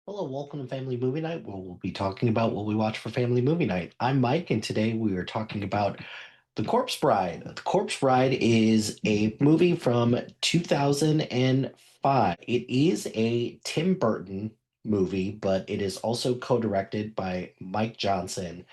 Hello, welcome to Family Movie Night, where we'll be talking about what we watch for Family Movie Night. I'm Mike, and today we are talking about The Corpse Bride. The Corpse Bride is a movie from 2005. It is a Tim Burton movie, but it is also co-directed by Mike Johnson.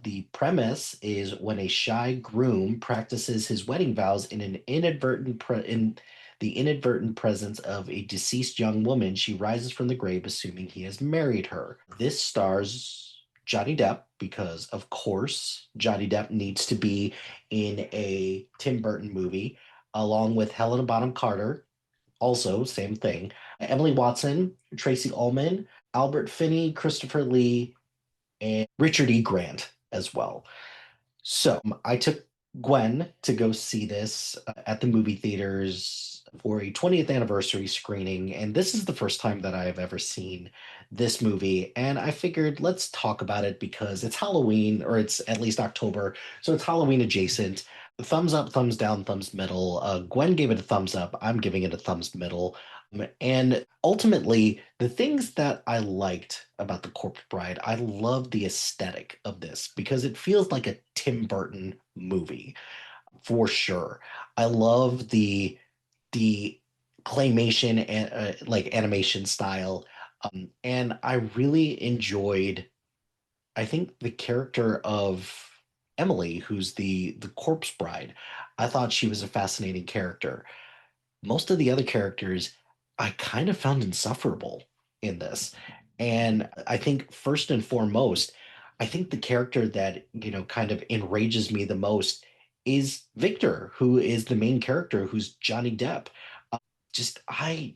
The premise is when a shy groom practices his wedding vows in an in the inadvertent presence of a deceased young woman, she rises from the grave assuming he has married her. This stars Johnny Depp because of course Johnny Depp needs to be in a Tim Burton movie along with Helena Bonham Carter, also same thing. Emily Watson, Tracy Ullman, Albert Finney, Christopher Lee, and Richard E. Grant as well. So I took Gwen to go see this at the movie theaters for a 20th anniversary screening. And this is the first time that I have ever seen this movie. And I figured let's talk about it because it's Halloween, or it's at least October. So it's Halloween adjacent. Thumbs up, thumbs down, thumbs middle. Gwen gave it a thumbs up. I'm giving it a thumbs middle. And ultimately, the things that I liked about The Corpse Bride, I love the aesthetic of this because it feels like a Tim Burton movie for sure. I love the claymation and like animation style, and I really enjoyed. I think the character of Emily, who's the Corpse Bride, I thought she was a fascinating character. Most of the other characters I kind of found insufferable in this. And I think first and foremost, I think the character that, kind of enrages me the most is Victor, who is the main character, who's Johnny Depp. I just I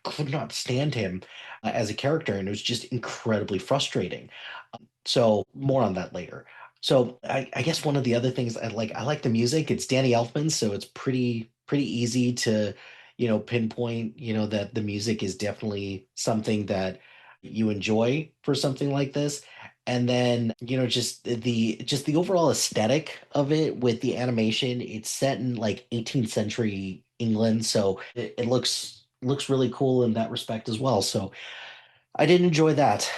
could not stand him as a character, and it was just incredibly frustrating. So more on that later. So I guess one of the other things I like the music. It's Danny Elfman, so it's pretty easy to, pinpoint, that the music is definitely something that you enjoy for something like this. And then, just the overall aesthetic of it with the animation, it's set in like 18th century England, so it looks really cool in that respect as well. So I did enjoy that.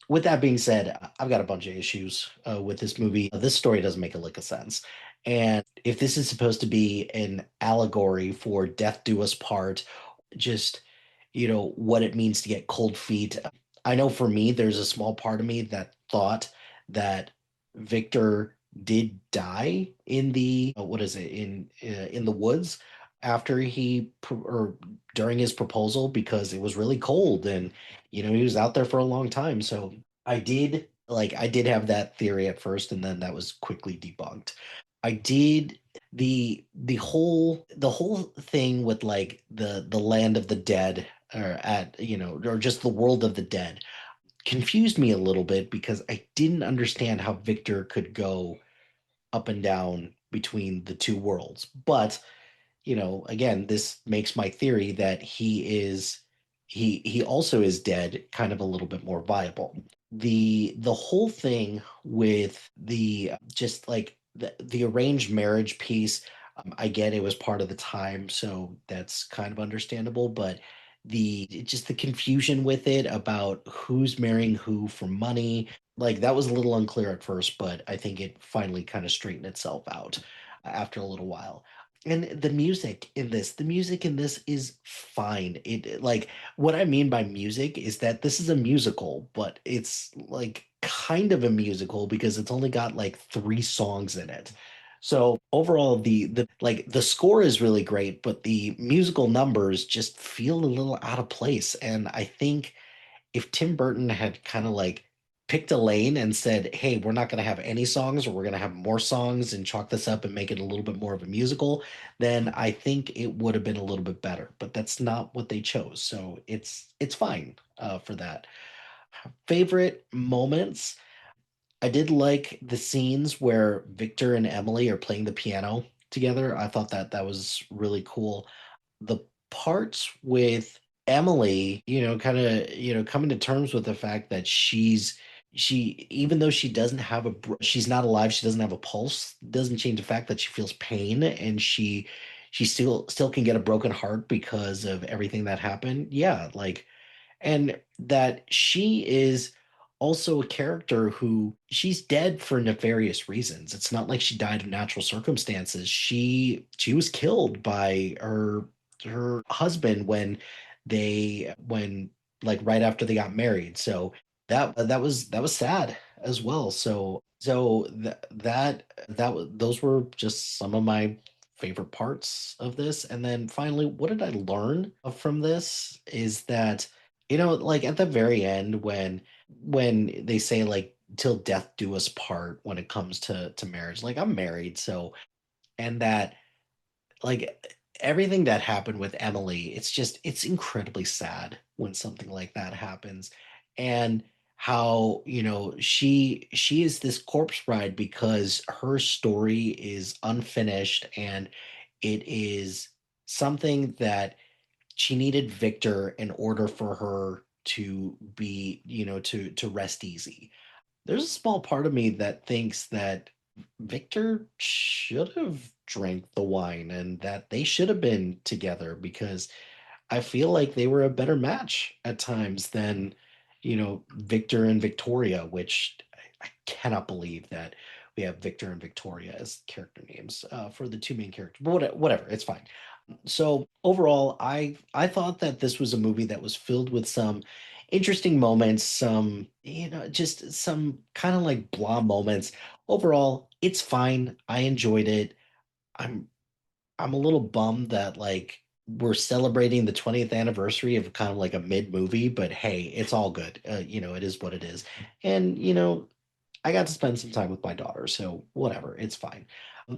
With that being said, I've got a bunch of issues with this movie. This story doesn't make a lick of sense. And if this is supposed to be an allegory for Death Do Us Part, just, what it means to get cold feet, I know for me, there's a small part of me that thought that Victor did die in the, what is it, in the woods after or during his proposal because it was really cold and he was out there for a long time. So I did have that theory at first, and then that was quickly debunked. I did the whole thing with like the land of the dead, or just the world of the dead confused me a little bit because I didn't understand how Victor could go up and down between the two worlds. But again, this makes my theory that he also is dead kind of a little bit more viable. The whole thing with the just like the arranged marriage piece, I get it was part of the time, so that's kind of understandable, but the confusion with it about who's marrying who for money, like that was a little unclear at first, but I think it finally kind of straightened itself out after a little while. And the music in this is fine. Like what I mean by music is that this is a musical, but it's like kind of a musical because it's only got like three songs in it. So overall, the score is really great, but the musical numbers just feel a little out of place. And I think if Tim Burton had kind of like picked a lane and said, "Hey, we're not going to have any songs, or we're going to have more songs and chalk this up and make it a little bit more of a musical," then I think it would have been a little bit better. But that's not what they chose, so it's fine for that. Favorite moments. I did like the scenes where Victor and Emily are playing the piano together. I thought that that was really cool. The parts with Emily, kind of, coming to terms with the fact that she even though she doesn't have she's not alive, she doesn't have a pulse, doesn't change the fact that she feels pain and she still can get a broken heart because of everything that happened. Yeah, like and that she is also a character who she's dead for nefarious reasons. It's not like she died of natural circumstances. She was killed by her husband when like right after they got married. So that was sad as well. Those were just some of my favorite parts of this. And then finally, what did I learn from this is that, like at the very end when they say like till death do us part when it comes to marriage, like I'm married, so and that like everything that happened with Emily, it's incredibly sad when something like that happens. And how, she is this corpse bride because her story is unfinished, and it is something that she needed Victor in order for her to be, to rest easy. There's a small part of me that thinks that Victor should have drank the wine and that they should have been together, because I feel like they were a better match at times than, Victor and Victoria, which I cannot believe that we have Victor and Victoria as character names for the two main characters. But whatever, it's fine. So overall, I thought that this was a movie that was filled with some interesting moments, some, just some kind of like blah moments. Overall, it's fine. I enjoyed it. I'm I'm a little bummed that like we're celebrating the 20th anniversary of kind of like a mid movie, but hey, it's all good. It is what it is. And I got to spend some time with my daughter, so whatever, it's fine.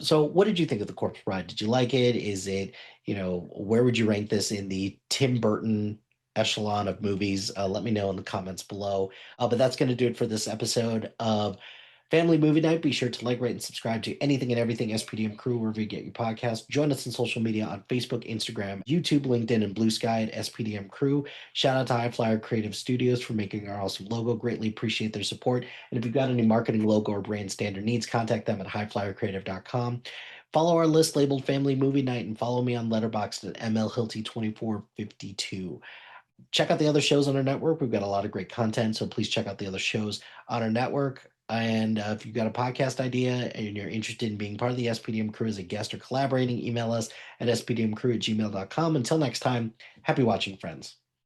So, what did you think of The Corpse Bride? Did you like it? Is it, where would you rank this in the Tim Burton echelon of movies? Let me know in the comments below. But that's going to do it for this episode of Family Movie Night. Be sure to like, rate, and subscribe to anything and everything SPDM Crew wherever you get your podcast. Join us on social media on Facebook, Instagram, YouTube, LinkedIn, and Blue Sky at SPDM Crew. Shout out to HiFlyer Creative Studios for making our awesome logo. Greatly appreciate their support. And if you've got any marketing, logo, or brand standard needs, contact them at highflyercreative.com. Follow our list labeled Family Movie Night and follow me on Letterboxd at mlhilty2452. Check out the other shows on our network. We've got a lot of great content, so please check out the other shows on our network. And if you've got a podcast idea and you're interested in being part of the SPDM crew as a guest or collaborating, email us at spdmcrew@gmail.com. Until next time, happy watching, friends.